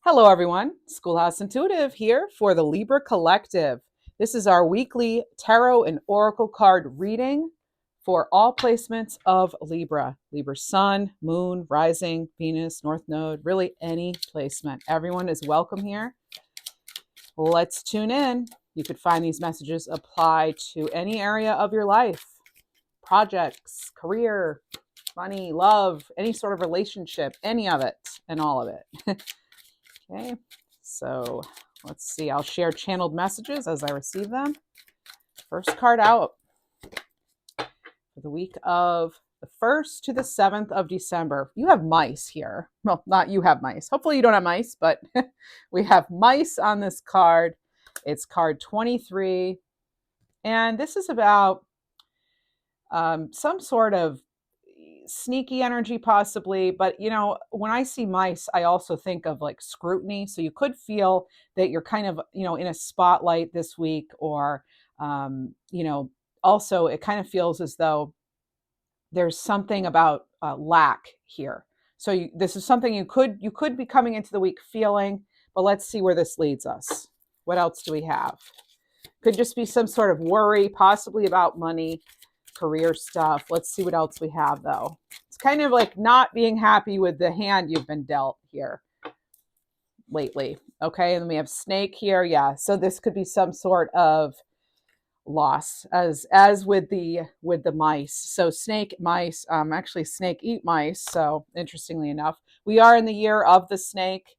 Hello, everyone. Schoolhouse Intuitive here for the Libra Collective. This is our weekly tarot and oracle card reading for all placements of Libra. Libra Sun, Moon, Rising, Venus, North Node, really any placement. Everyone is welcome here. Let's tune in. You could find these messages apply to any area of your life, projects, career, money, love, any sort of relationship, any of it and all of it. Okay, so let's see. I'll share channeled messages as I receive them. First card out for the week of the 1st to the 7th of December. You have mice here. Well, not you have mice. Hopefully you don't have mice, but we have mice on this card. It's card 23. And this is about some sort of sneaky energy possibly, but when I see mice, I also think of like scrutiny. So you could feel that you're kind of in a spotlight this week, or also it kind of feels as though there's something about lack here. So this is something you could be coming into the week feeling, but let's see where this leads us. What else do we have? Could just be some sort of worry, possibly about money, career stuff. Let's see what else we have, though. It's kind of like not being happy with the hand you've been dealt here lately. Okay, and then we have snake here. Yeah, so this could be some sort of loss, as with the mice. So snake, mice, actually snake eat mice. So interestingly enough, we are in the year of the snake.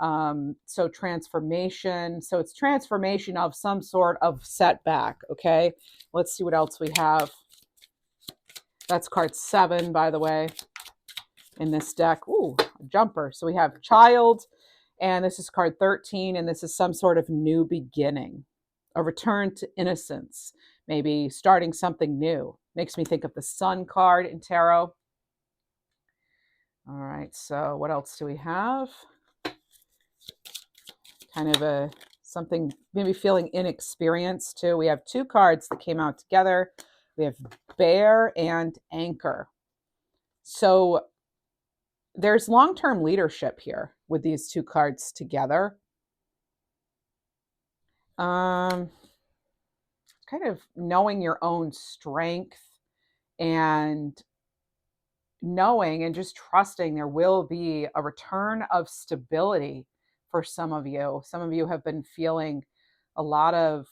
So transformation. So it's transformation of some sort of setback. Okay, let's see what else we have. That's card 7, by the way, in this deck. Ooh, a jumper. So we have child, and this is card 13, and this is some sort of new beginning, a return to innocence, maybe starting something new. Makes me think of the Sun card in tarot. All right, so what else do we have? Kind of something, maybe feeling inexperienced too. We have 2 cards that came out together. We have bear and anchor. So there's long-term leadership here with these 2 cards together. Kind of knowing your own strength and knowing and just trusting there will be a return of stability for some of you. Some of you have been feeling a lot of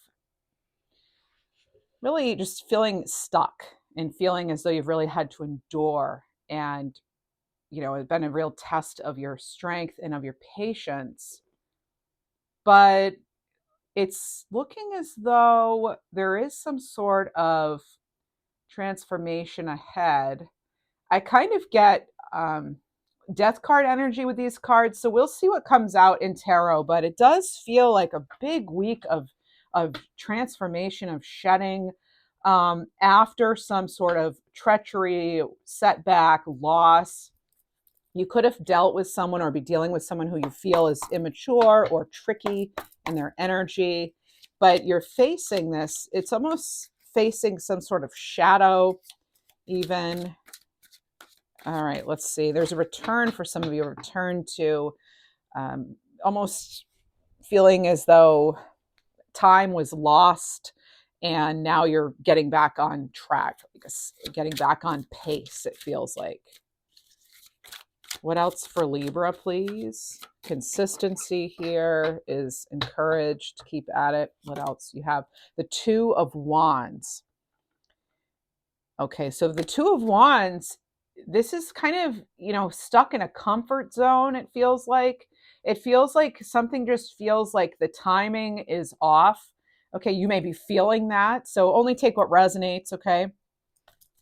really just feeling stuck and feeling as though you've really had to endure, and it's been a real test of your strength and of your patience. But it's looking as though there is some sort of transformation ahead. I kind of get death card energy with these cards, so we'll see what comes out in tarot, but it does feel like a big week of transformation, of shedding, after some sort of treachery, setback, loss. You could have dealt with someone or be dealing with someone who you feel is immature or tricky in their energy, but you're facing this. It's almost facing some sort of shadow even. All right, let's see. There's a return for some of you, a return to almost feeling as though time was lost and now you're getting back on track, getting back on pace, it feels like. What else for Libra, please? Consistency here is encouraged. Keep at it. What else? You have the 2 of Wands. Okay, so the 2 of Wands, this is kind of, stuck in a comfort zone, it feels like. It feels like something just feels like the timing is off. Okay, you may be feeling that, so only take what resonates, okay?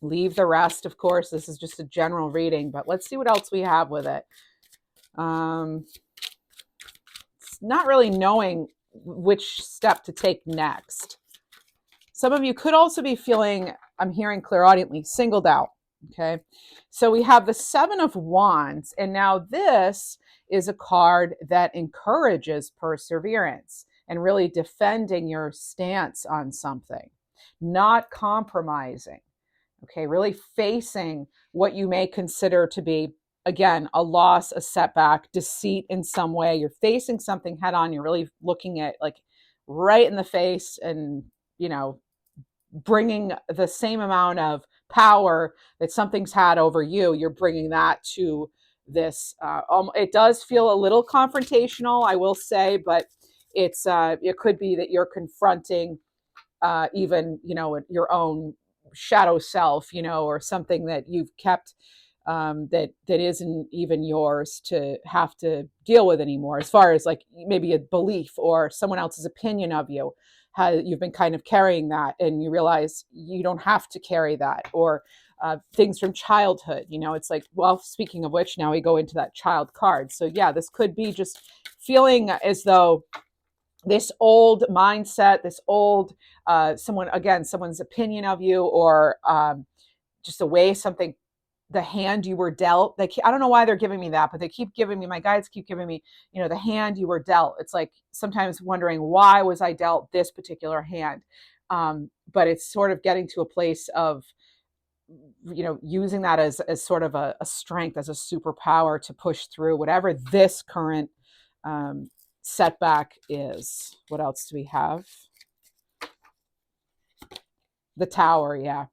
Leave the rest, of course. This is just a general reading, but let's see what else we have with it. It's not really knowing which step to take next. Some of you could also be feeling, I'm hearing clairaudiently, singled out. Okay, so we have the 7 of Wands, and now this is a card that encourages perseverance and really defending your stance on something, not compromising. Okay, really facing what you may consider to be again, a loss, a setback, deceit in some way. You're facing something head on. You're really looking at like right in the face and, you know, bringing the same amount of power that something's had over you. You're bringing that to this. It does feel a little confrontational, I will say, but it could be that you're confronting even, you know, your own shadow self, you know, or something that you've kept that isn't even yours to have to deal with anymore, as far as like maybe a belief or someone else's opinion of you. How you've been kind of carrying that and you realize you don't have to carry that, or things from childhood. You know, it's like, well, speaking of which, now we go into that child card. So yeah, this could be just feeling as though this old mindset, this old someone's opinion of you, or just the way something, the hand you were dealt. I don't know why they're giving me that, but they keep giving me, my guides keep giving me, you know, the hand you were dealt. It's like sometimes wondering, why was I dealt this particular hand? But it's sort of getting to a place of, you know, using that as sort of a strength, as a superpower to push through whatever this current setback is. What else do we have? The Tower, yeah.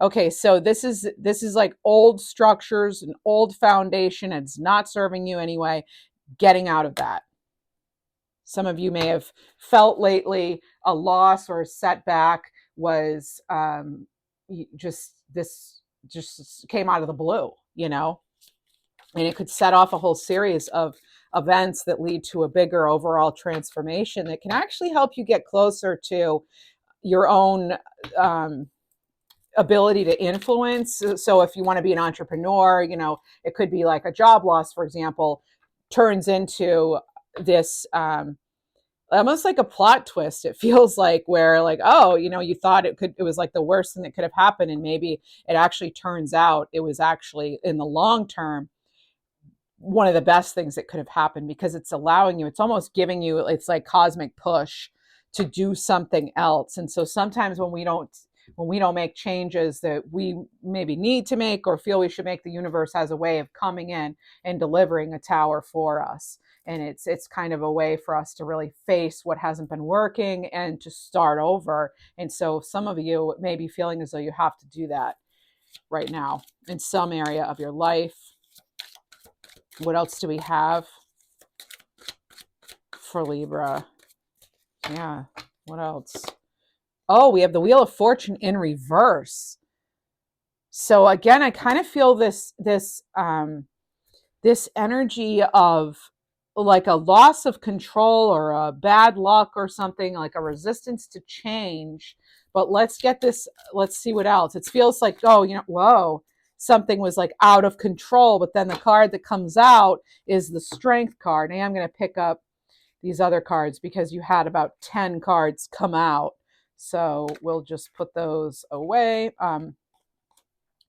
Okay, so this is like old structures, an old foundation. It's not serving you anyway. Getting out of that. Some of you may have felt lately a loss or a setback was just came out of the blue, you know, and it could set off a whole series of events that lead to a bigger overall transformation that can actually help you get closer to your own ability to influence. So if you want to be an entrepreneur, you know, it could be like a job loss, for example, turns into this almost like a plot twist. It feels like, where like, oh, you know, you thought it was like the worst thing that could have happened, and maybe it actually turns out it was actually in the long term one of the best things that could have happened, because it's allowing you, it's almost giving you, it's like cosmic push to do something else. And so sometimes when we don't make changes that we maybe need to make or feel we should make, the universe has a way of coming in and delivering a tower for us. And it's kind of a way for us to really face what hasn't been working and to start over. And so some of you may be feeling as though you have to do that right now in some area of your life. What else do we have for Libra? Yeah, what else? Oh, we have the Wheel of Fortune in reverse. So again, I kind of feel this energy of like a loss of control or a bad luck or something, like a resistance to change. But let's see what else. It feels like, oh, you know, whoa, something was like out of control. But then the card that comes out is the Strength card. And I'm going to pick up these other cards because you had about 10 cards come out. So we'll just put those away.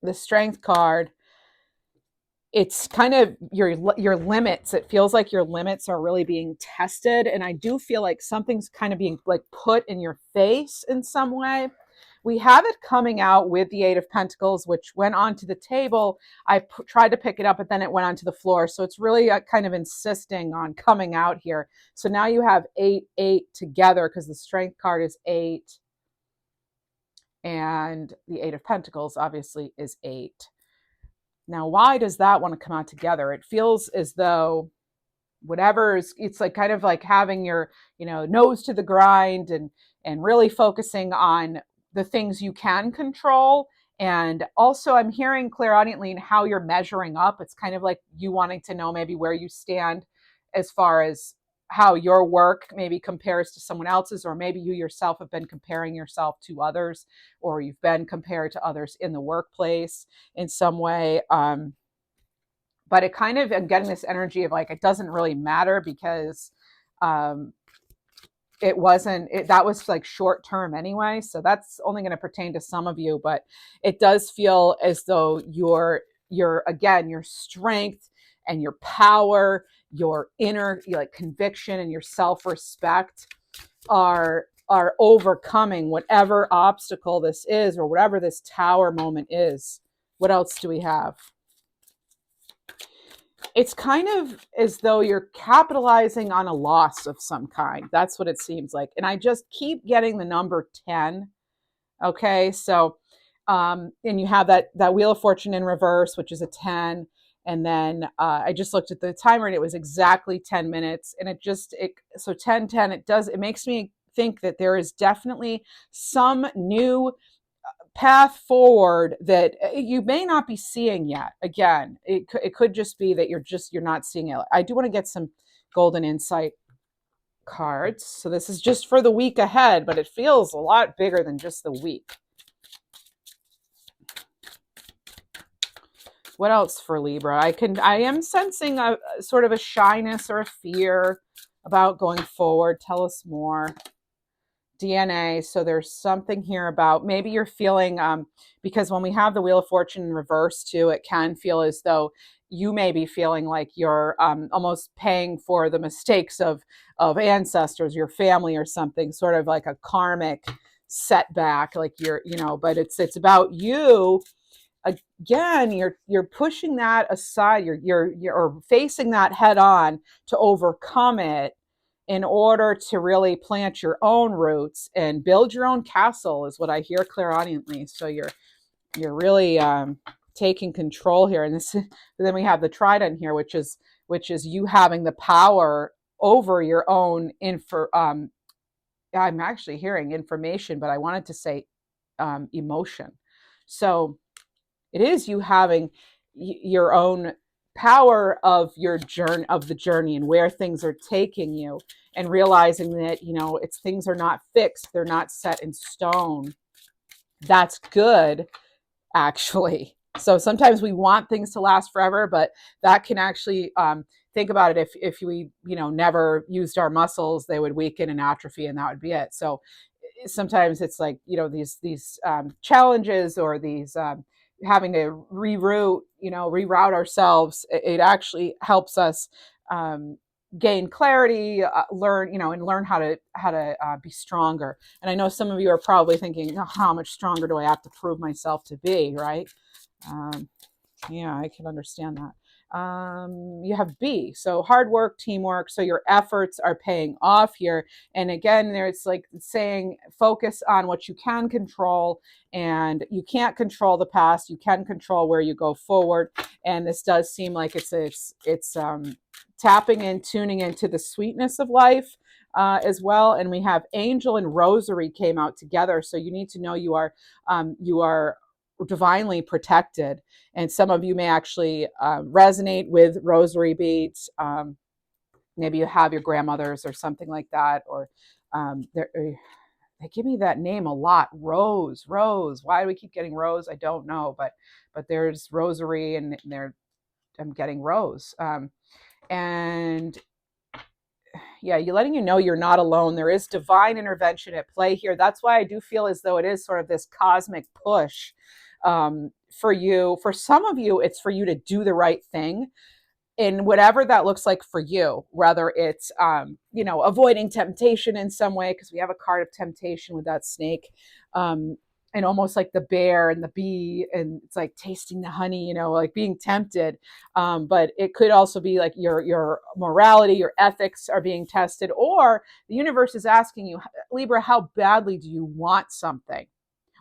The Strength card, it's kind of your limits. It feels like your limits are really being tested. And I do feel like something's kind of being like put in your face in some way. We have it coming out with the Eight of Pentacles, which went onto the table. I tried to pick it up, but then it went onto the floor. So it's really kind of insisting on coming out here. So now you have 8, 8 together, because the Strength card is 8. And the Eight of Pentacles obviously is 8. Now, why does that want to come out together? It feels as though it's like kind of like having your, you know, nose to the grind and really focusing on the things you can control. And also I'm hearing clairaudiently in how you're measuring up. It's kind of like you wanting to know maybe where you stand as far as how your work maybe compares to someone else's, or maybe you yourself have been comparing yourself to others, or you've been compared to others in the workplace in some way. But it kind of, I'm getting this energy of like, it doesn't really matter, because that was like short term anyway. So that's only going to pertain to some of you, but it does feel as though your strength and your power, your inner like conviction and your self-respect are overcoming whatever obstacle this is, or whatever this tower moment is. What else do we have? it's kind of as though you're capitalizing on a loss of some kind. That's what it seems like. And I just keep getting the number 10. Okay. So, and you have that Wheel of Fortune in reverse, which is a 10. And then I just looked at the timer and it was exactly 10 minutes. And so 10, 10, it makes me think that there is definitely some new path forward that you may not be seeing yet. Again, it could just be that you're not seeing it. I do want to get some golden insight cards. So this is just for the week ahead, but it feels a lot bigger than just the week. What else for Libra? I am sensing a sort of a shyness or a fear about going forward. Tell us more. DNA. So there's something here about maybe you're feeling, because when we have the Wheel of Fortune in reverse too, it can feel as though you may be feeling like you're almost paying for the mistakes of ancestors, your family or something, sort of like a karmic setback, like but it's about you. Again, you're pushing that aside. You're facing that head on to overcome it in order to really plant your own roots and build your own castle, is what I hear clairaudiently. So you're really taking control here. And then we have the Trident here, which is you having the power over your own I'm actually hearing information, but I wanted to say emotion. So it is you having your own power of the journey and where things are taking you, and realizing that things are not fixed, they're not set in stone. That's good, actually. So sometimes we want things to last forever, but that can actually think about it. If we never used our muscles, they would weaken and atrophy, and that would be it. So sometimes it's like these challenges, or these having to reroute ourselves. It actually helps us gain clarity, learn how to be stronger. And I know some of you are probably thinking, oh, how much stronger do I have to prove myself to be, right? Yeah, I can understand that. You have B, so hard work, teamwork. So your efforts are paying off here. And again, there's like saying, focus on what you can control, and you can't control the past. You can control where you go forward. And this does seem like it's tapping in, tuning into the sweetness of life as well. And we have Angel and Rosary came out together. So you need to know you are divinely protected. And some of you may actually resonate with rosary beads. Maybe you have your grandmothers or something like that, or they give me that name a lot. Rose. Why do we keep getting Rose? I don't know, but there's Rosary, and I'm getting Rose. And yeah, you're letting you know you're not alone. There is divine intervention at play here. That's why I do feel as though it is sort of this cosmic push for you. For some of you, it's for you to do the right thing in whatever that looks like for you, whether it's avoiding temptation in some way, because we have a card of temptation with that snake, and almost like the bear and the bee, and it's like tasting the honey, like being tempted. But it could also be like your morality, your ethics are being tested, or the universe is asking you, Libra, how badly do you want something?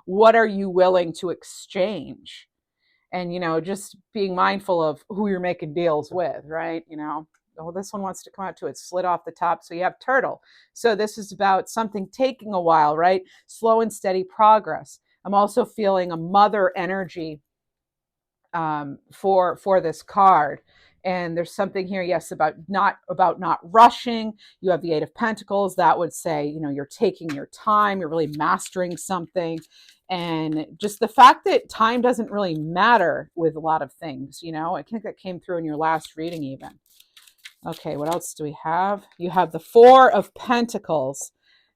What are you willing to exchange? And just being mindful of who you're making deals with, right? Oh, this one wants to come out too. It slid off the top. So you have Turtle. So this is about something taking a while, right? Slow and steady progress. I'm also feeling a mother energy for this card. And there's something here, yes, about not rushing. You have the Eight of Pentacles. That would say, you're taking your time. You're really mastering something. And just the fact that time doesn't really matter with a lot of things, I think that came through in your last reading even. Okay, what else do we have? You have the Four of Pentacles.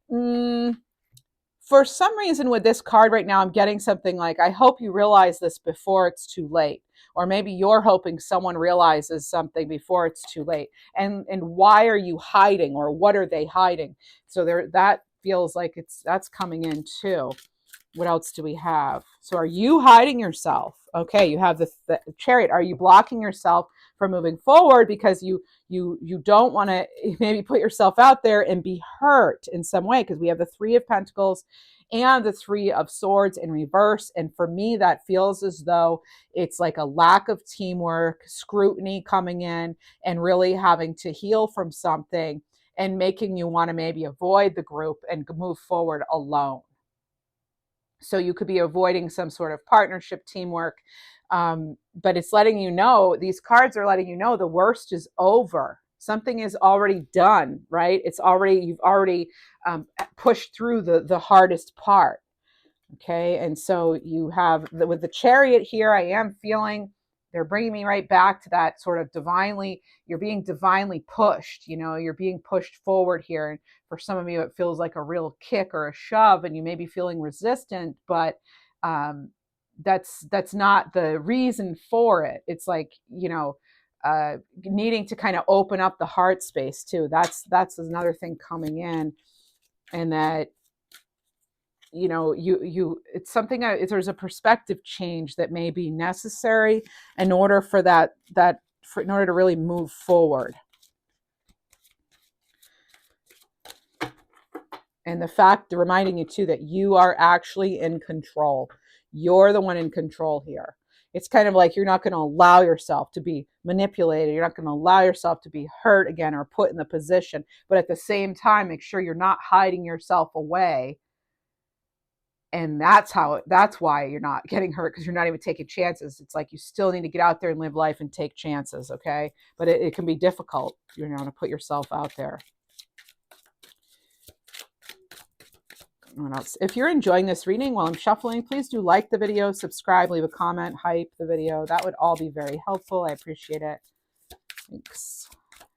For some reason with this card right now, I'm getting something like, I hope you realize this before it's too late. Or maybe you're hoping someone realizes something before it's too late. And why are you hiding, or what are they hiding? So that feels like that's coming in too. What else do we have? So are you hiding yourself? Okay, you have the Chariot. Are you blocking yourself from moving forward, because you don't want to maybe put yourself out there and be hurt in some way, because we have the Three of Pentacles and the Three of Swords in reverse. And for me, that feels as though it's like a lack of teamwork, scrutiny coming in, and really having to heal from something, and making you want to maybe avoid the group and move forward alone. So you could be avoiding some sort of partnership, teamwork, but it's letting you know, these cards are letting you know the worst is over. Something is already done, right? You've already pushed through the hardest part. Okay, and so you have with the Chariot here, I am feeling they're bringing me right back to that sort of you're being divinely pushed, you're being pushed forward here. And for some of you, it feels like a real kick or a shove, and you may be feeling resistant, but that's not the reason for it. It's like, needing to kind of open up the heart space too. That's another thing coming in, and that, it's something, there's a perspective change that may be necessary in order for in order to really move forward. And the fact, reminding you too, that you are actually in control. You're the one in control here. It's kind of like you're not going to allow yourself to be manipulated. You're not going to allow yourself to be hurt again or put in the position. But at the same time, make sure you're not hiding yourself away. And that's why you're not getting hurt, because you're not even taking chances. It's like you still need to get out there and live life and take chances, okay? But it can be difficult, to put yourself out there. What else? If you're enjoying this reading while I'm shuffling, please do like the video, subscribe, leave a comment, hype the video. That would all be very helpful. I appreciate it. Thanks.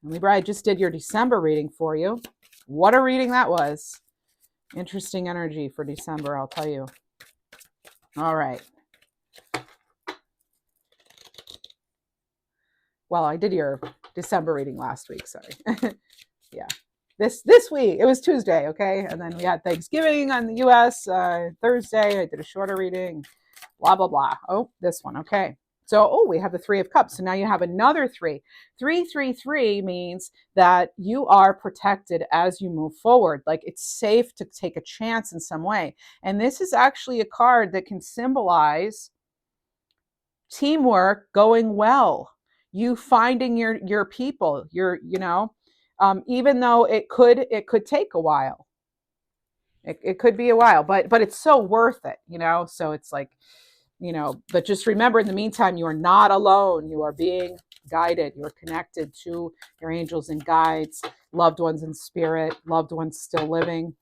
And Libra, I just did your December reading for you. What a reading that was. Interesting energy for December, I'll tell you. All right. Well, I did your December reading last week, sorry. Yeah. This week, it was Tuesday, okay? And then we had Thanksgiving on the US, Thursday, I did a shorter reading, blah, blah, blah. Oh, this one, okay. So, we have the Three of Cups. So now you have another three. 333 means that you are protected as you move forward. Like, it's safe to take a chance in some way. And this is actually a card that can symbolize teamwork going well. You finding your people, even though it could take a while. It could be a while, but it's so worth it, So it's like, but just remember, in the meantime, you are not alone. You are being guided. You're connected to your angels and guides, loved ones in spirit, loved ones still living.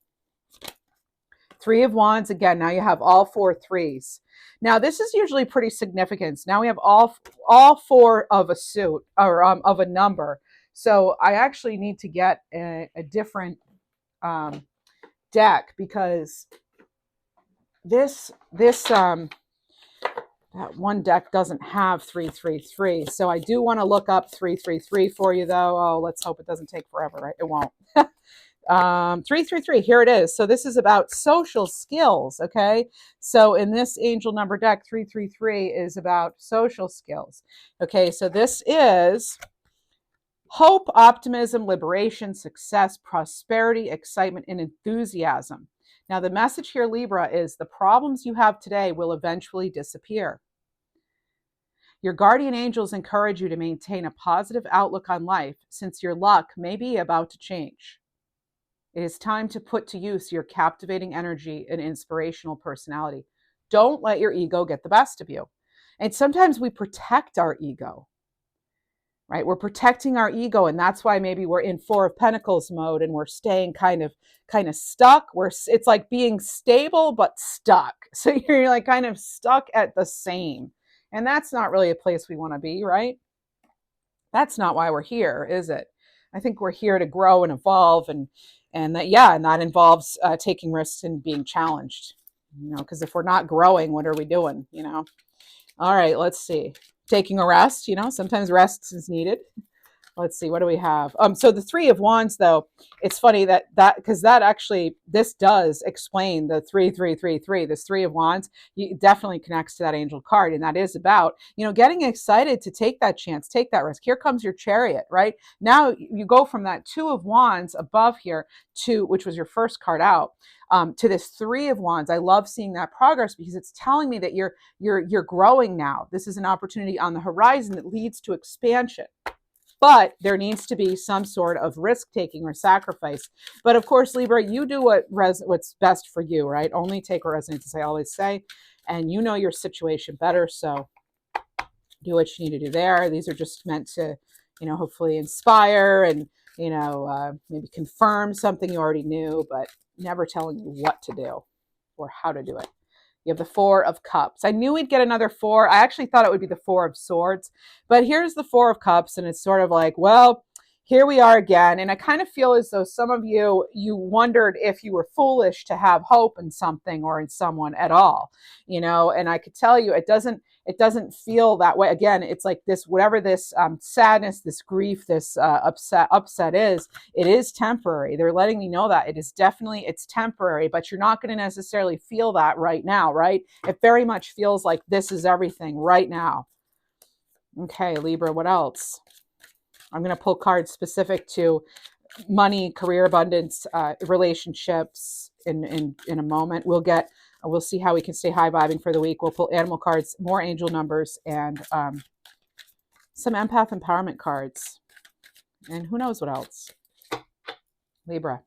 Three of Wands, again, now you have all four threes. Now, this is usually pretty significant. Now we have all four of a suit, or of a number. So I actually need to get a different deck, because that one deck doesn't have 333. So I do want to look up 333 for you, though. Oh, let's hope it doesn't take forever, right? It won't. 333, here it is. So this is about social skills, okay? So in this angel number deck, 333 is about social skills. Okay, so this is hope, optimism, liberation, success, prosperity, excitement, and enthusiasm. Now, the message here, Libra, is the problems you have today will eventually disappear. Your guardian angels encourage you to maintain a positive outlook on life, since your luck may be about to change. It is time to put to use your captivating energy and inspirational personality. Don't let your ego get the best of you. And sometimes we protect our ego, right? We're protecting our ego, and that's why maybe we're in Four of Pentacles mode, and we're staying kind of stuck. It's like being stable but stuck. So you're like kind of stuck at the same. And that's not really a place we want to be, right? That's not why we're here, is it? I think we're here to grow and evolve, and that involves taking risks and being challenged. Because if we're not growing, what are we doing? All right, let's see. Taking a rest, sometimes rest is needed. Let's see, what do we have? So the Three of Wands, though, it's funny because that actually, this does explain the 3333. This Three of Wands, you definitely connects to that angel card, and that is about, getting excited to take that chance, take that risk. Here comes your Chariot, right? Now you go from that Two of Wands above here to, which was your first card out, to this Three of Wands. I love seeing that progress because it's telling me that you're growing now. This is an opportunity on the horizon that leads to expansion. But there needs to be some sort of risk-taking or sacrifice. But of course, Libra, you do what's best for you, right? Only take what resonates, as I always say. And you know your situation better, so do what you need to do there. These are just meant to, hopefully inspire and, maybe confirm something you already knew, but never telling you what to do or how to do it. You have the Four of Cups. I knew we'd get another four. I actually thought it would be the Four of Swords, but here's the Four of Cups, and it's sort of like, well, here we are again. And I kind of feel as though some of you wondered if you were foolish to have hope in something or in someone at all, and I could tell you it doesn't feel that way. Again, it's like this, whatever this sadness, this grief, this upset is, it is temporary. They're letting me know that it's temporary, but you're not going to necessarily feel that right now, right? It very much feels like this is everything right now. Okay, Libra, what else? I'm going to pull cards specific to money, career abundance, relationships in a moment. We'll see how we can stay high vibing for the week. We'll pull animal cards, more angel numbers, and some empath empowerment cards. And who knows what else? Libra.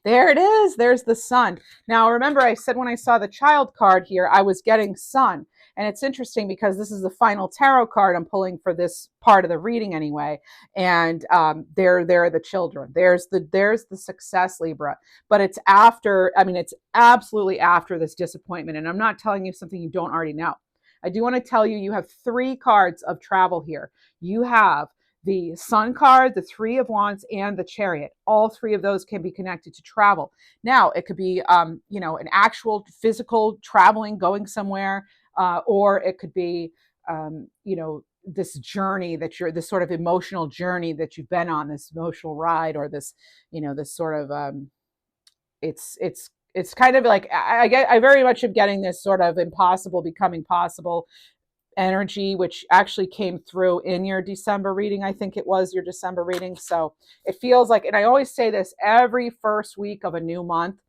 There it is. There's the Sun. Now, remember I said when I saw the Child card here, I was getting Sun. And it's interesting because this is the final tarot card I'm pulling for this part of the reading anyway. And there are the children. There's the success, Libra. But it's absolutely after this disappointment. And I'm not telling you something you don't already know. I do want to tell you, you have three cards of travel here. You have the Sun card, the Three of Wands, and the Chariot. All three of those can be connected to travel. Now, it could be, an actual physical traveling, going somewhere, or it could be, this journey this sort of emotional journey that you've been on, this emotional ride, or this, this sort of, it's kind of like, I very much am getting this sort of impossible becoming possible energy, which actually came through in your December reading. I think it was your December reading. So it feels like, and I always say this every first week of a new month,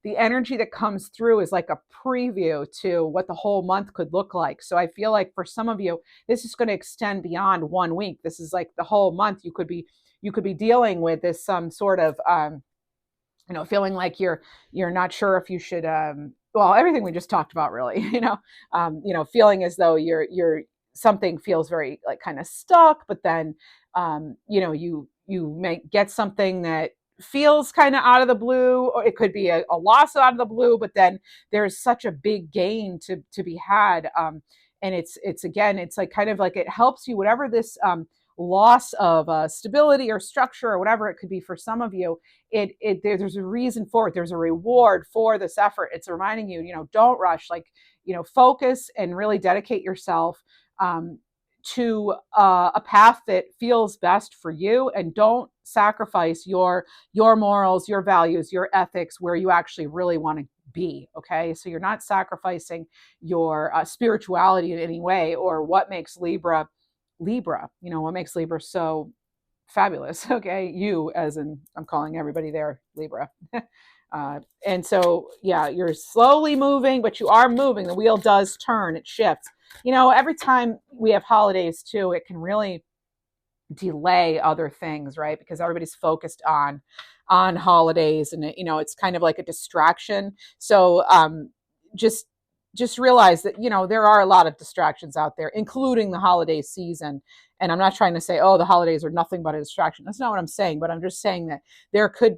the energy that comes through is like a preview to what the whole month could look like. So I feel like for some of you, this is going to extend beyond 1 week. This is like the whole month. You could be dealing with this, some sort of, feeling like you're not sure if you should, well, everything we just talked about, really, feeling as though you're something feels very like kind of stuck, but then, you may get something that feels kind of out of the blue, or it could be a loss out of the blue, but then there's such a big gain to be had. And it's again, it's like kind of like it helps you, whatever this, loss of stability or structure or whatever it could be for some of you, there's a reason for it. There's a reward for this effort. It's reminding you, don't rush, like, focus and really dedicate yourself to a path that feels best for you, and don't sacrifice your morals, your values, your ethics, where you actually really want to be. Okay, so you're not sacrificing your spirituality in any way, or what makes Libra, what makes Libra so fabulous. Okay, you, as in I'm calling everybody there Libra. And so, yeah, you're slowly moving, but you are moving. The wheel does turn, it shifts. Every time we have holidays too, it can really delay other things, right? Because everybody's focused on holidays, and it's kind of like a distraction. So just realize that, there are a lot of distractions out there, including the holiday season. And I'm not trying to say, oh, the holidays are nothing but a distraction. That's not what I'm saying. But I'm just saying that you could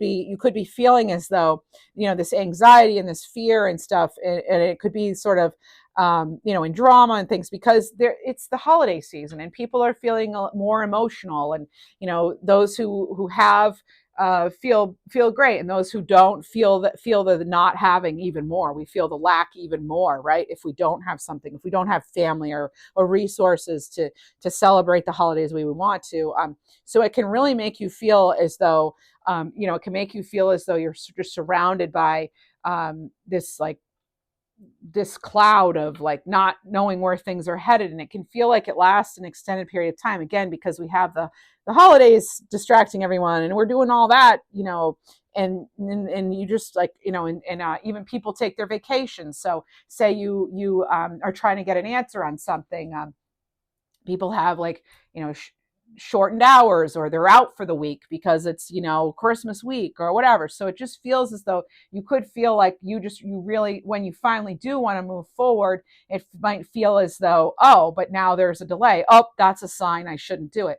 be feeling as though, this anxiety and this fear and stuff, and it could be sort of, in drama and things, because it's the holiday season and people are feeling more emotional. And, those who have feel great, and those who don't feel the not having even more. We feel the lack even more, right? If we don't have something, if we don't have family or resources to celebrate the holidays we would want to. So it can really make you feel as though it can make you feel as though you're just surrounded by this like this cloud of like not knowing where things are headed, and it can feel like it lasts an extended period of time, again because we have the holidays distracting everyone, and we're doing all that, and you just like, and even people take their vacations. So say you are trying to get an answer on something. People have like, shortened hours, or they're out for the week because it's, Christmas week or whatever. So it just feels as though you could feel like you really, when you finally do want to move forward, it might feel as though, oh, but now there's a delay. Oh, that's a sign I shouldn't do it.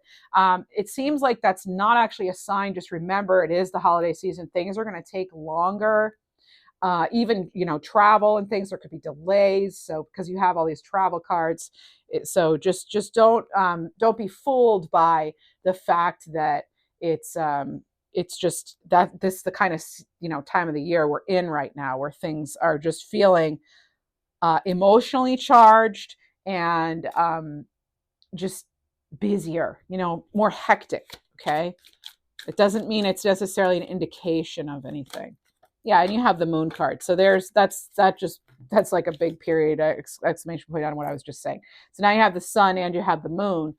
It seems like that's not actually a sign. Just remember, it is the holiday season. Things are going to take longer. Even travel and things, there could be delays, so because you have all these travel cards. So just don't be fooled by the fact that it's just that this is the kind of time of the year we're in right now, where things are just feeling emotionally charged, and just busier, more hectic. Okay, it doesn't mean it's necessarily an indication of anything. Yeah, and you have the moon card. So that's like a big period exclamation point on what I was just saying. So now you have the sun and you have the moon,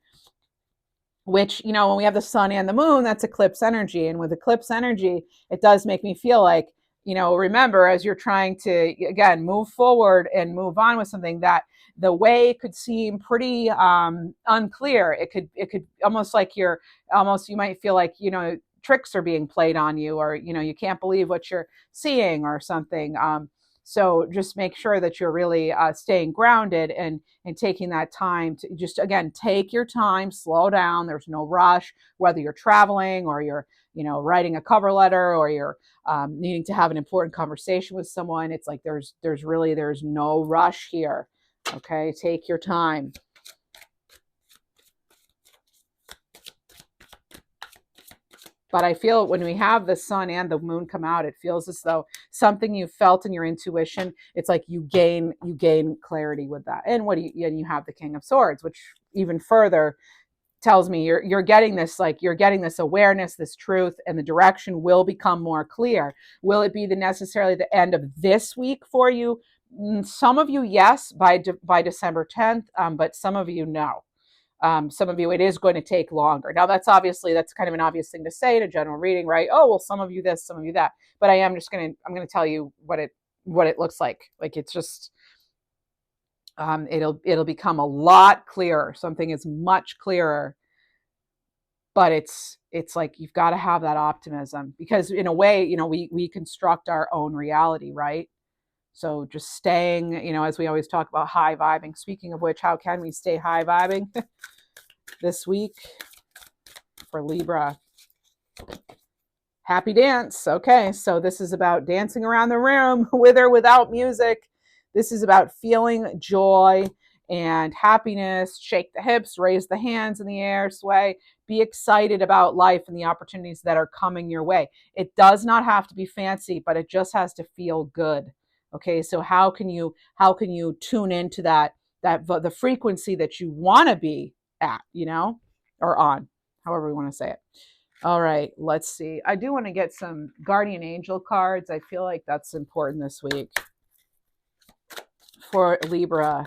which, when we have the sun and the moon, that's eclipse energy. And with eclipse energy, it does make me feel like, remember, as you're trying to, again, move forward and move on with something, that the way could seem pretty unclear. It could almost like you might feel like, tricks are being played on you, or you can't believe what you're seeing or something. So just make sure that you're really staying grounded and taking that time to just, again, take your time, slow down. There's no rush, whether you're traveling or you're writing a cover letter, or you're needing to have an important conversation with someone. It's like there's no rush here. Okay, take your time. But I feel when we have the sun and the moon come out, it feels as though something you felt in your intuition, it's like you gain clarity with that. And and you have the King of Swords, which even further tells me you're getting this awareness, this truth, and the direction will become more clear. Will it be necessarily the end of this week for you? Some of you, yes, by December 10th, but some of you, no. Some of you, it is going to take longer. Now, that's kind of an obvious thing to say in a general reading, right? Oh, well, some of you this, some of you that. But I'm going to tell you what it looks like. Like, it's just, it'll become a lot clearer. Something is much clearer. But it's like you've got to have that optimism, because in a way, we construct our own reality, right? So just staying, as we always talk about, high vibing. Speaking of which, how can we stay high vibing this week for Libra? Happy dance. Okay, so this is about dancing around the room with or without music. This is about feeling joy and happiness. Shake the hips, raise the hands in the air, sway. Be excited about life and the opportunities that are coming your way. It does not have to be fancy, but it just has to feel good. Okay, so how can you tune into that the frequency that you want to be at, or on, however we want to say it. All right, let's see. I do want to get some guardian angel cards. I feel like that's important this week for Libra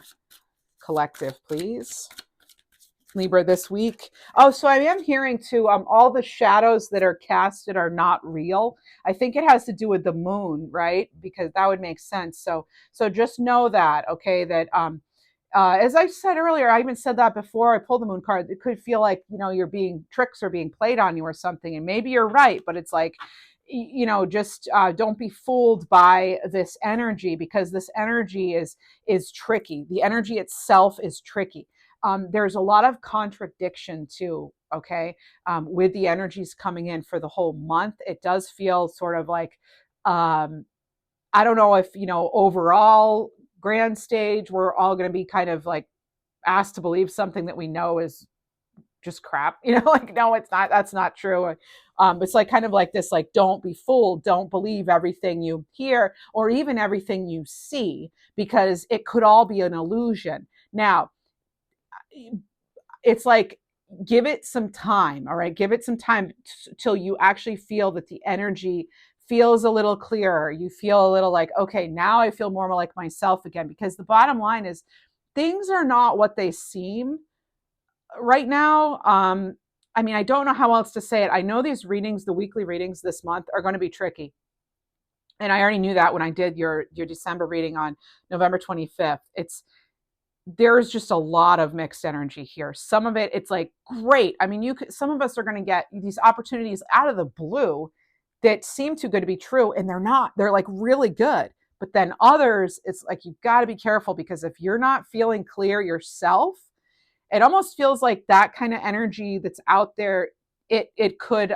collective, please. Libra this week. Oh, so I am hearing too, all the shadows that are casted are not real. I think it has to do with the moon, right? Because that would make sense. So just know that, okay, that as I said earlier, I even said that before I pulled the moon card. It could feel like, tricks are being played on you or something, and maybe you're right, but it's like, just don't be fooled by this energy, because this energy is tricky. The energy itself is tricky. There's a lot of contradiction too, okay, with the energies coming in for the whole month. It does feel sort of like, I don't know if, overall grand stage, we're all going to be kind of like asked to believe something that we know is just crap, like, no, it's not, that's not true. It's like kind of like this, like, don't be fooled, don't believe everything you hear or even everything you see, because it could all be an illusion. Now, it's like, give it some time. All right, give it some time till you actually feel that the energy feels a little clearer. You feel a little like, okay, now I feel more like myself again. Because the bottom line is, things are not what they seem right now. I mean, I don't know how else to say it. I know these readings, the weekly readings this month, are going to be tricky. And I already knew that when I did your December reading on November 25th. There's just a lot of mixed energy here. Some of it, it's like, great. I mean, some of us are going to get these opportunities out of the blue that seem too good to be true, and they're not. They're like really good. But then others, it's like, you've got to be careful, because if you're not feeling clear yourself, it almost feels like that kind of energy that's out there, it could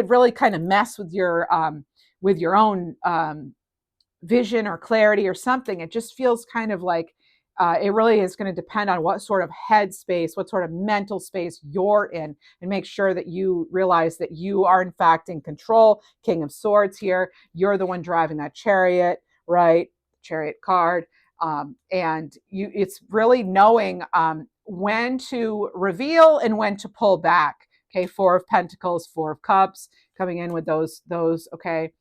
really kind of mess with your own vision or clarity or something. It just feels kind of like, it really is going to depend on what sort of headspace, what sort of mental space you're in, and make sure that you realize that you are in fact in control. King of Swords here. You're the one driving that chariot, right? Chariot card. And it's really knowing when to reveal and when to pull back. Okay, Four of Pentacles, Four of Cups, coming in with those. Okay,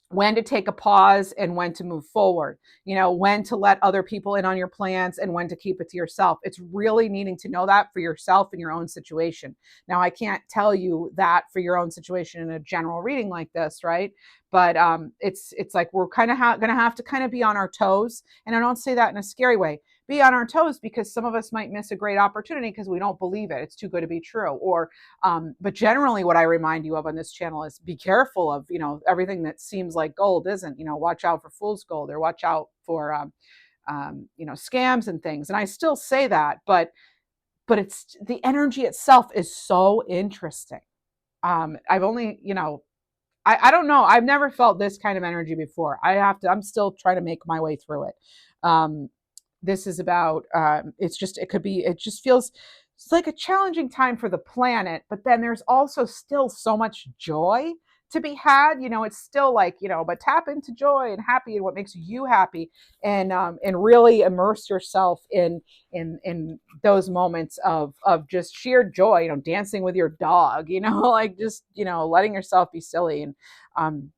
when to take a pause and when to move forward, when to let other people in on your plans and when to keep it to yourself. It's really needing to know that for yourself in your own situation. Now, I can't tell you that for your own situation in a general reading like this, right? But it's like, we're kind of going to have to kind of be on our toes. And I don't say that in a scary way. Be on our toes, because some of us might miss a great opportunity because we don't believe it. It's too good to be true. Or but generally, what I remind you of on this channel is, be careful of, everything that seems like gold isn't. Watch out for fool's gold, or watch out for scams and things. And I still say that, but it's, the energy itself is so interesting. I've only, I don't know. I've never felt this kind of energy before. I'm still trying to make my way through it. This is about, it just feels, it's like a challenging time for the planet, but then there's also still so much joy to be had. It's still like, but tap into joy and happy and what makes you happy, and really immerse yourself in those moments of just sheer joy, dancing with your dog, like just, letting yourself be silly, and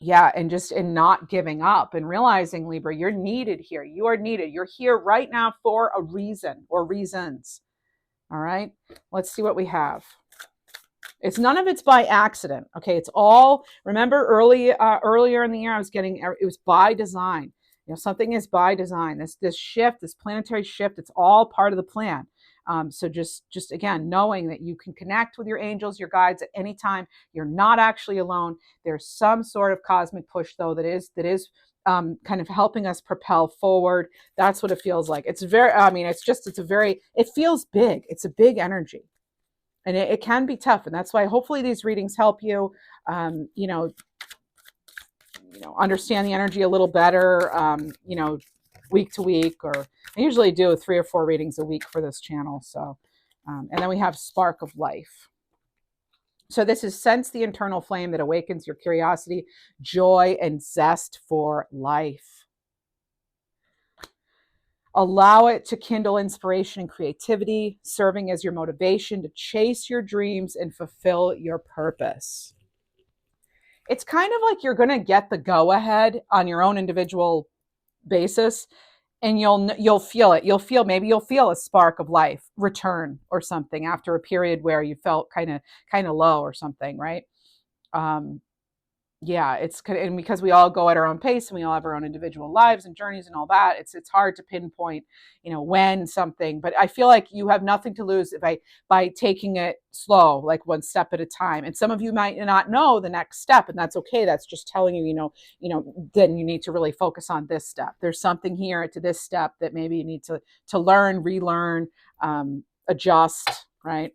yeah, and just in not giving up and realizing, Libra, you're needed here. You are needed. You're here right now for a reason or reasons. All right, let's see what we have. It's none of it's by accident. Okay, it's all, remember earlier in the year, I was getting, it was by design. Something is by design. This shift, this planetary shift, it's all part of the plan. So just again, knowing that you can connect with your angels, your guides at any time. You're not actually alone. There's some sort of cosmic push, though, that is kind of helping us propel forward. That's what it feels like. It's very, it feels big. It's a big energy, and it can be tough. And that's why hopefully these readings help you, understand the energy a little better, week to week, or I usually do 3 or 4 readings a week for this channel. So, and then we have Spark of Life. So this is sense the internal flame that awakens your curiosity, joy, and zest for life. Allow it to kindle inspiration and creativity, serving as your motivation to chase your dreams and fulfill your purpose. It's kind of like you're going to get the go-ahead on your own individual basis, and you'll feel it. Maybe you'll feel a spark of life return or something after a period where you felt kind of low or something, right? Yeah, and because we all go at our own pace and we all have our own individual lives and journeys and all that, it's hard to pinpoint, when something, but I feel like you have nothing to lose by taking it slow, like one step at a time. And some of you might not know the next step, and that's okay. That's just telling you, then you need to really focus on this step. There's something here to this step that maybe you need to learn, relearn, adjust, right?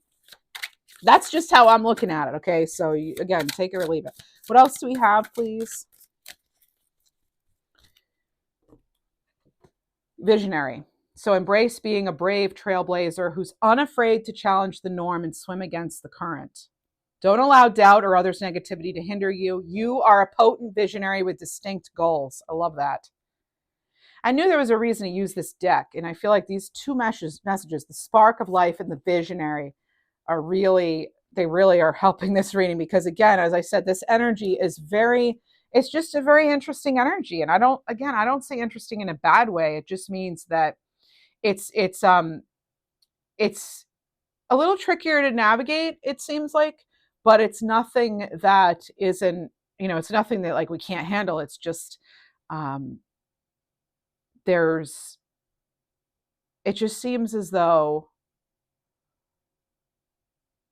That's just how I'm looking at it. Okay. So again, take it or leave it. What else do we have, please? Visionary. So embrace being a brave trailblazer who's unafraid to challenge the norm and swim against the current. Don't allow doubt or others' negativity to hinder you. You are a potent visionary with distinct goals. I love that. I knew there was a reason to use this deck, and I feel like these two messages, the spark of life and the visionary, are really, they really are helping this reading, because again, as I said, this energy is very, it's just a very interesting energy. And I don't say interesting in a bad way. It just means that it's a little trickier to navigate, it seems like, but it's nothing that isn't, it's nothing that like we can't handle. It's just um there's it just seems as though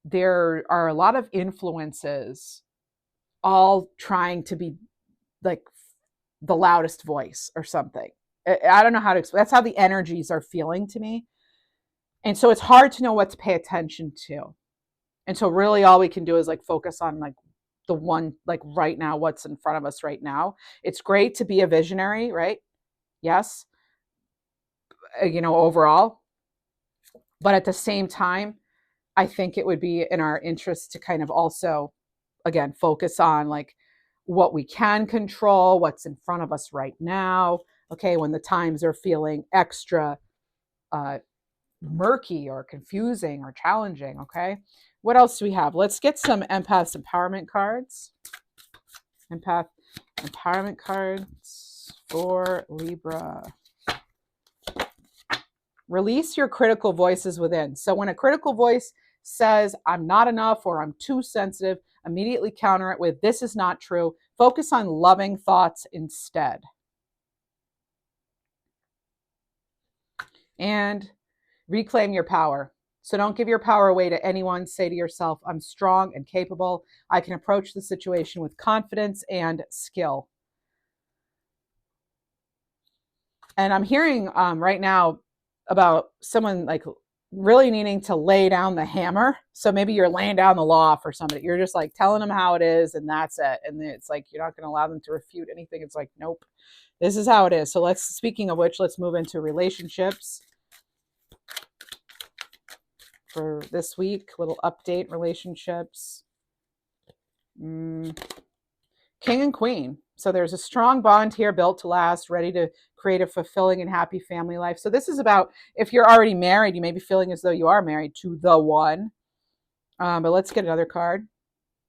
there are a lot of influences all trying to be like the loudest voice or something. I don't know how to explain. That's how the energies are feeling to me. And so it's hard to know what to pay attention to. And so really all we can do is like focus on like the one, like right now, what's in front of us right now. It's great to be a visionary, right? Yes. Overall. But at the same time, I think it would be in our interest to kind of also, again, focus on like what we can control, what's in front of us right now. Okay, when the times are feeling extra murky or confusing or challenging. Okay, what else do we have? Let's get some empath empowerment cards. Empath empowerment cards for Libra. Release your critical voices within. So when a critical voice says, I'm not enough or I'm too sensitive, immediately counter it with, this is not true. Focus on loving thoughts instead. And reclaim your power. So don't give your power away to anyone. Say to yourself, I'm strong and capable. I can approach the situation with confidence and skill. And I'm hearing right now about someone like really needing to lay down the hammer. So maybe you're laying down the law for somebody. You're just like telling them how it is and that's it. And it's like, you're not going to allow them to refute anything. It's like, nope, this is how it is. So speaking of which, let's move into relationships for this week. Little update, relationships. King and Queen. So there's a strong bond here built to last, ready to create a fulfilling and happy family life. So this is about, if you're already married, you may be feeling as though you are married to the one. But let's get another card.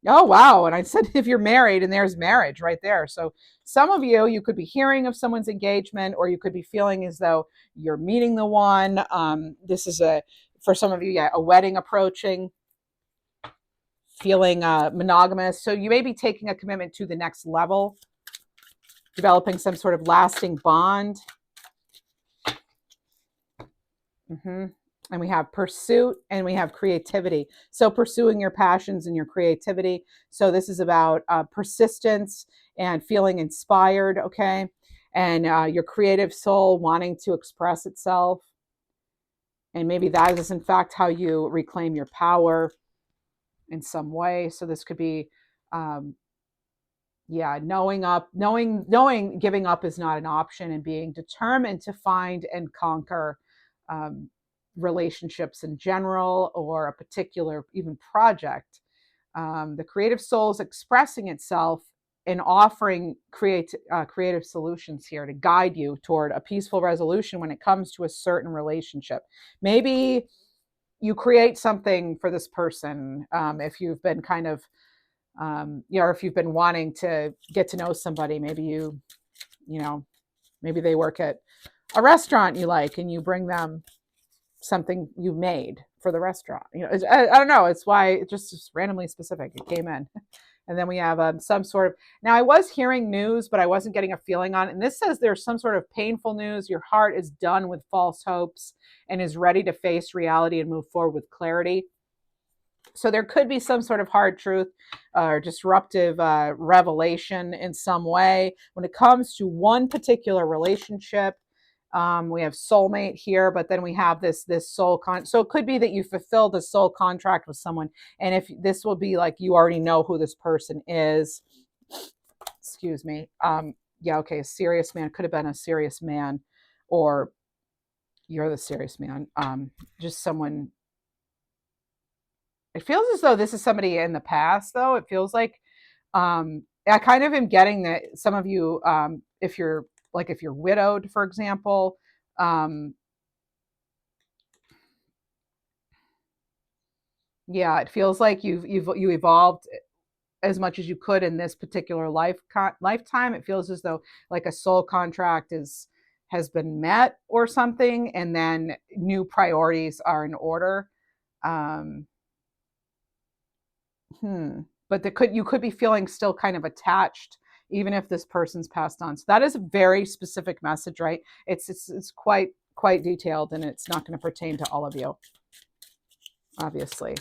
Oh, wow. And I said, if you're married, and there's marriage right there. So some of you could be hearing of someone's engagement, or you could be feeling as though you're meeting the one. This is for some of you, a wedding approaching, feeling monogamous. So you may be taking a commitment to the next level, developing some sort of lasting bond. And we have pursuit and we have creativity. So pursuing your passions and your creativity. So this is about persistence and feeling inspired, okay? And your creative soul wanting to express itself. And maybe that is in fact how you reclaim your power in some way. So this could be knowing giving up is not an option, and being determined to find and conquer relationships in general, or a particular even project. The creative soul is expressing itself and offering creative solutions here to guide you toward a peaceful resolution when it comes to a certain relationship. Maybe you create something for this person, if you've been kind of if you've been wanting to get to know somebody. Maybe maybe they work at a restaurant you like, and you bring them something you made for the restaurant. I don't know. It's why it just randomly specific. It came in. And then we have some sort of, now I was hearing news, but I wasn't getting a feeling on it. And this says there's some sort of painful news. Your heart is done with false hopes and is ready to face reality and move forward with clarity. So there could be some sort of hard truth or disruptive revelation in some way when it comes to one particular relationship. We have soulmate here, but then we have this soul so it could be that you fulfill the soul contract with someone, and if this will be like you already know who this person is. Excuse me. A serious man. Could have been a serious man, or you're the serious man. Just someone It feels as though this is somebody in the past, though. It feels like I kind of am getting that some of you, if you're widowed, for example, yeah, it feels like you evolved as much as you could in this particular lifetime. It feels as though like a soul contract has been met or something, and then new priorities are in order. Um, but you could be feeling still kind of attached, even if this person's passed on. So that is a very specific message, right? It's quite detailed, and it's not going to pertain to all of you, obviously.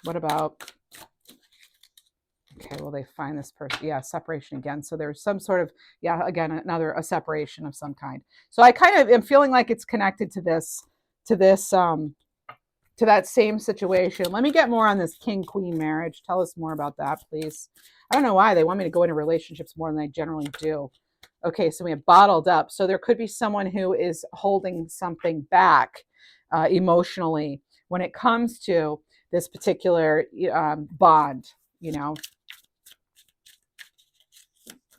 What about? Okay, well, they find this person. Yeah, separation again. So there's some sort of, yeah, again, a separation of some kind. So I kind of am feeling like it's connected to that same situation. Let me get more on this king-queen marriage. Tell us more about that, please. I don't know why they want me to go into relationships more than I generally do. Okay, so we have bottled up. So there could be someone who is holding something back emotionally when it comes to this particular bond,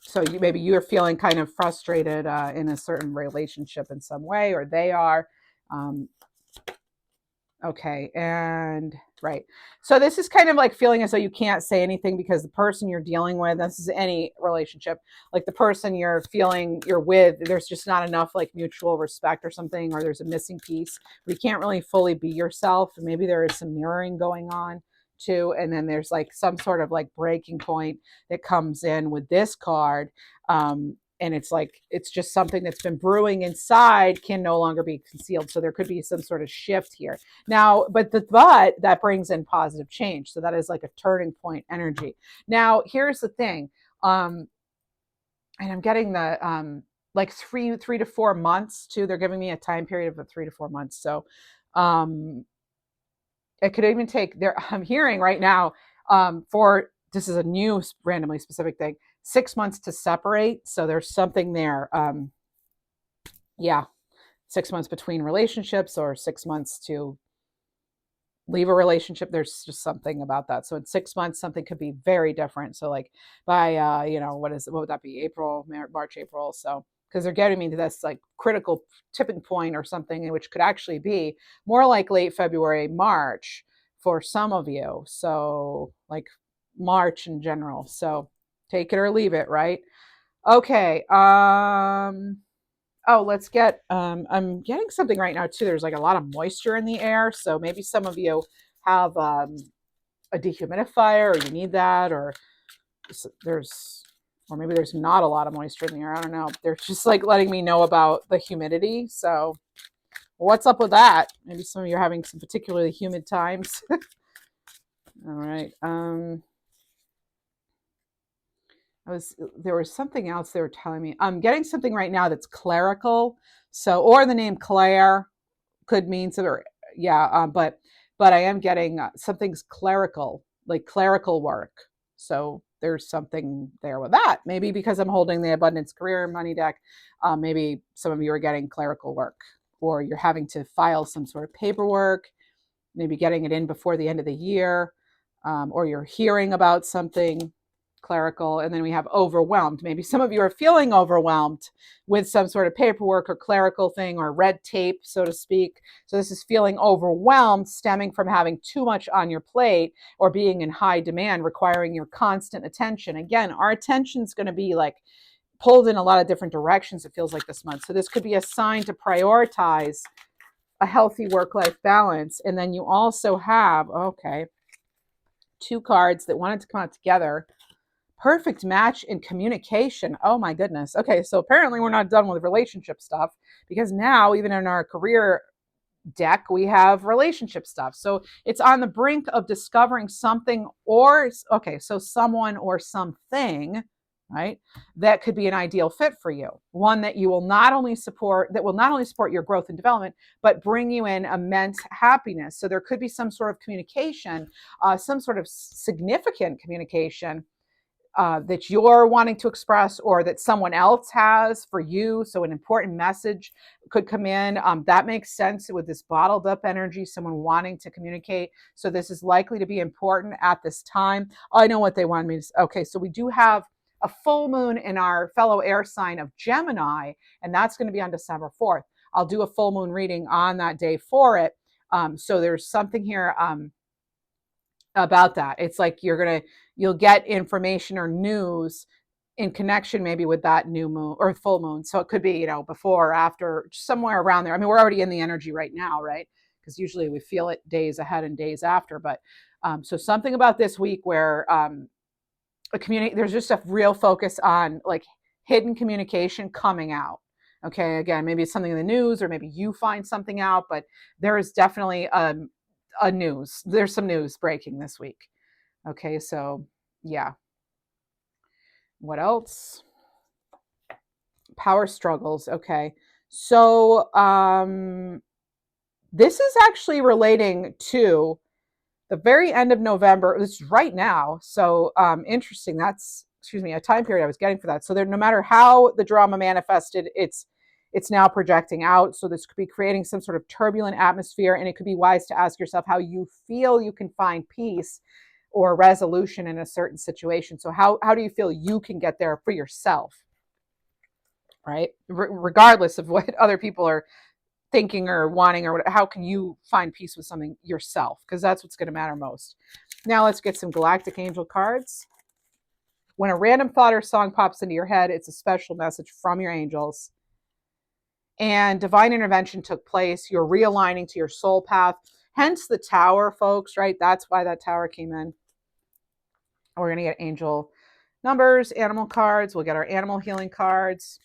So maybe you're feeling kind of frustrated in a certain relationship in some way, or they are. Okay, and right. So this is kind of like feeling as though you can't say anything because the person you're dealing with, this is any relationship, like the person you're with, there's just not enough like mutual respect or something, or there's a missing piece. You can't really fully be yourself. Maybe there is some mirroring going on too. And then there's like some sort of like breaking point that comes in with this card. And it's like it's just something that's been brewing inside can no longer be concealed. So there could be some sort of shift here now, but that brings in positive change. So that is like a turning point energy. Now here's the thing, and I'm getting the like three to 4 months too. They're giving me a time period of 3 to 4 months. So it could even take there. I'm hearing right now for this is a new randomly specific thing. 6 months to separate. So there's something there. Yeah, 6 months between relationships or 6 months to leave a relationship. There's just something about that. So in 6 months, something could be very different. So like by, what would that be? April, March, April. So because they're getting me to this like critical tipping point or something, which could actually be more like late February, March for some of you. So like March in general. So take it or leave it, right? Okay. Let's get I'm getting something right now too. There's like a lot of moisture in the air. So maybe some of you have a dehumidifier or you need that, or maybe there's not a lot of moisture in the air. I don't know. They're just like letting me know about the humidity. So what's up with that? Maybe some of you are having some particularly humid times. All right. There was something else they were telling me. I'm getting something right now that's clerical. So, or the name Claire could mean so. But I am getting something's clerical, like clerical work. So there's something there with that. Maybe because I'm holding the abundance career and money deck, maybe some of you are getting clerical work, or you're having to file some sort of paperwork, maybe getting it in before the end of the year, or you're hearing about something clerical. And then we have overwhelmed. Maybe some of you are feeling overwhelmed with some sort of paperwork or clerical thing or red tape, so to speak. So this is feeling overwhelmed, stemming from having too much on your plate or being in high demand, requiring your constant attention. Again, our attention is going to be like pulled in a lot of different directions, it feels like this month. So this could be a sign to prioritize a healthy work-life balance. And then you also have, two cards that wanted to come out together. Perfect match in communication. Oh my goodness. Okay, so apparently we're not done with relationship stuff, because now even in our career deck we have relationship stuff. So it's on the brink of discovering something so someone or something, right, that could be an ideal fit for you. One that will not only support your growth and development, but bring you in immense happiness. So there could be some sort of communication, some sort of significant communication that you're wanting to express or that someone else has for you. So an important message could come in. That makes sense with this bottled up energy, someone wanting to communicate. So this is likely to be important at this time. I know what they want me to say. Okay, so we do have a full moon in our fellow air sign of Gemini, and that's going to be on December 4th. I'll do a full moon reading on that day for it. So there's something here about that. It's like you'll get information or news in connection maybe with that new moon or full moon. So it could be, before or after, somewhere around there. I mean, we're already in the energy right now, right? Because usually we feel it days ahead and days after. But so something about this week where there's just a real focus on like hidden communication coming out. Okay, again, maybe it's something in the news or maybe you find something out, but there is definitely there's some news breaking this week. Okay, so yeah. What else? Power struggles. Okay, so this is actually relating to the very end of November. It's right now. So interesting. That's, a time period I was getting for that. So there, no matter how the drama manifested, it's now projecting out. So this could be creating some sort of turbulent atmosphere, and it could be wise to ask yourself how you feel you can find peace or resolution in a certain situation. So how do you feel you can get there for yourself, right? Regardless of what other people are thinking or wanting, or how can you find peace with something yourself? Because that's what's going to matter most. Now let's get some Galactic Angel cards. When a random thought or song pops into your head, it's a special message from your angels. And divine intervention took place. You're realigning to your soul path. Hence the tower, folks, right? That's why that tower came in. We're going to get angel numbers, animal cards. We'll get our animal healing cards.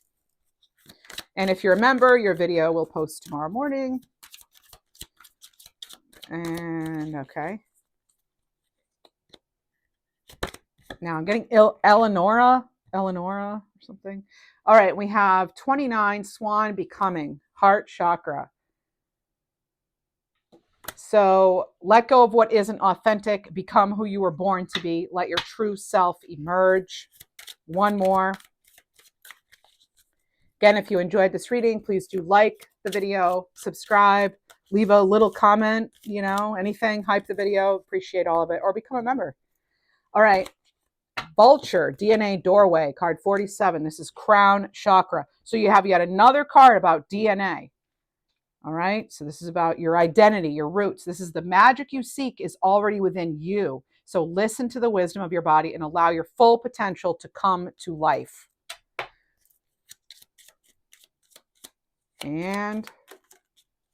And if you're a member, your video will post tomorrow morning. And okay. Now I'm getting Eleonora or something. All right, we have 29, Swan, Becoming, Heart Chakra. So let go of what isn't authentic. Become who you were born to be. Let your true self emerge. One more. Again, if you enjoyed this reading, please do like the video, subscribe, leave a little comment, anything, hype the video, appreciate all of it, or become a member. All right. Vulture, DNA Doorway, card 47. This is Crown Chakra. So you have yet another card about DNA. All right. So this is about your identity, your roots. This is the magic you seek is already within you. So listen to the wisdom of your body and allow your full potential to come to life. And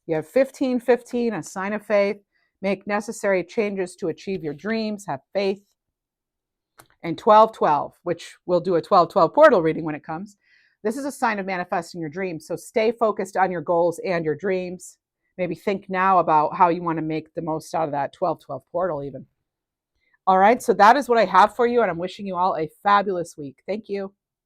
you have 1515, a sign of faith. Make necessary changes to achieve your dreams. Have faith. And 1212, which we'll do a 1212 portal reading when it comes. This is a sign of manifesting your dreams. So stay focused on your goals and your dreams. Maybe think now about how you want to make the most out of that 1212 portal even. All right, so that is what I have for you, and I'm wishing you all a fabulous week. Thank you.